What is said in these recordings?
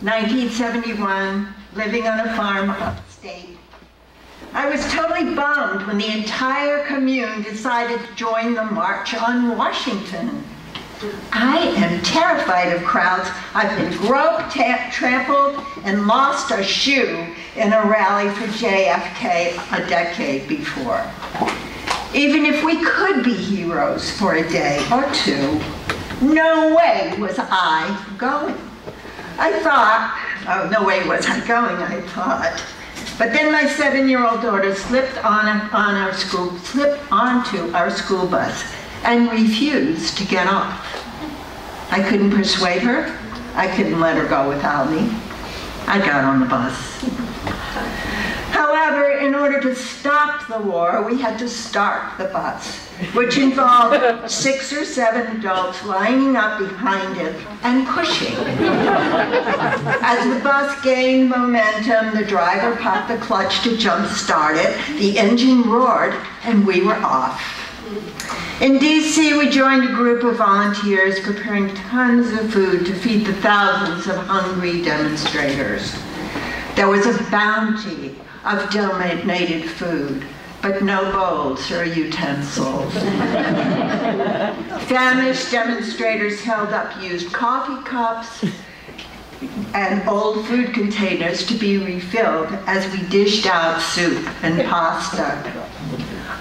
1971, living on a farm upstate. I was totally bummed when the entire commune decided to join the March on Washington. I am terrified of crowds. I've been groped, trampled, and lost a shoe in a rally for JFK a decade before. Even if we could be heroes for a day or two, no way was I going. I thought, oh, no way was I going, I thought. But then my 7-year-old daughter slipped onto our school bus and refused to get off. I couldn't persuade her. I couldn't let her go without me. I got on the bus. However, in order to stop the war, we had to start the bus, which involved 6 or 7 adults lining up behind it and pushing. As the bus gained momentum, the driver popped the clutch to jump-start it, the engine roared, and we were off. In DC, we joined a group of volunteers preparing tons of food to feed the thousands of hungry demonstrators. There was a bounty of donated food, but no bowls or utensils. Famished demonstrators held up used coffee cups and old food containers to be refilled as we dished out soup and pasta.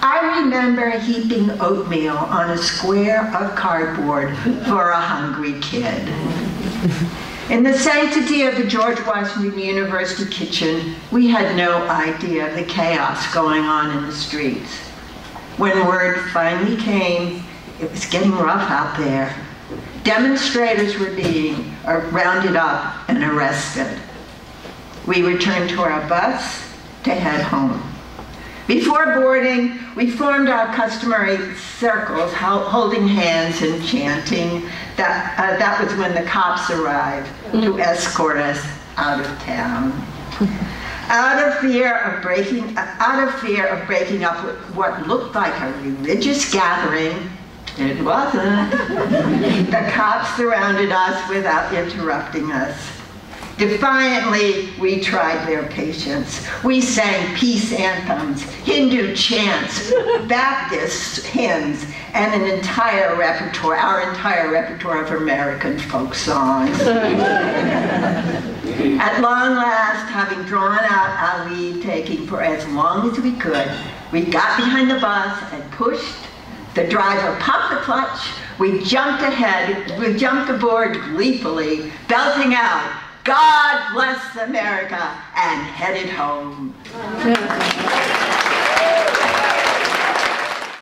I remember heaping oatmeal on a square of cardboard for a hungry kid. In the sanctity of the George Washington University kitchen, we had no idea of the chaos going on in the streets. When word finally came, it was getting rough out there. Demonstrators were being rounded up and arrested. We returned to our bus to head home. Before boarding, we formed our customary circles, holding hands and chanting. That was when the cops arrived to escort us out of town. Out of fear of breaking up with what looked like a religious gathering, it wasn't. The cops surrounded us without interrupting us. Defiantly, we tried their patience. We sang peace anthems, Hindu chants, Baptist hymns, and our entire repertoire of American folk songs. At long last, having drawn out our lead taking for as long as we could, we got behind the bus and pushed. The driver popped the clutch. We jumped aboard gleefully, belting out, "God bless America," and headed home.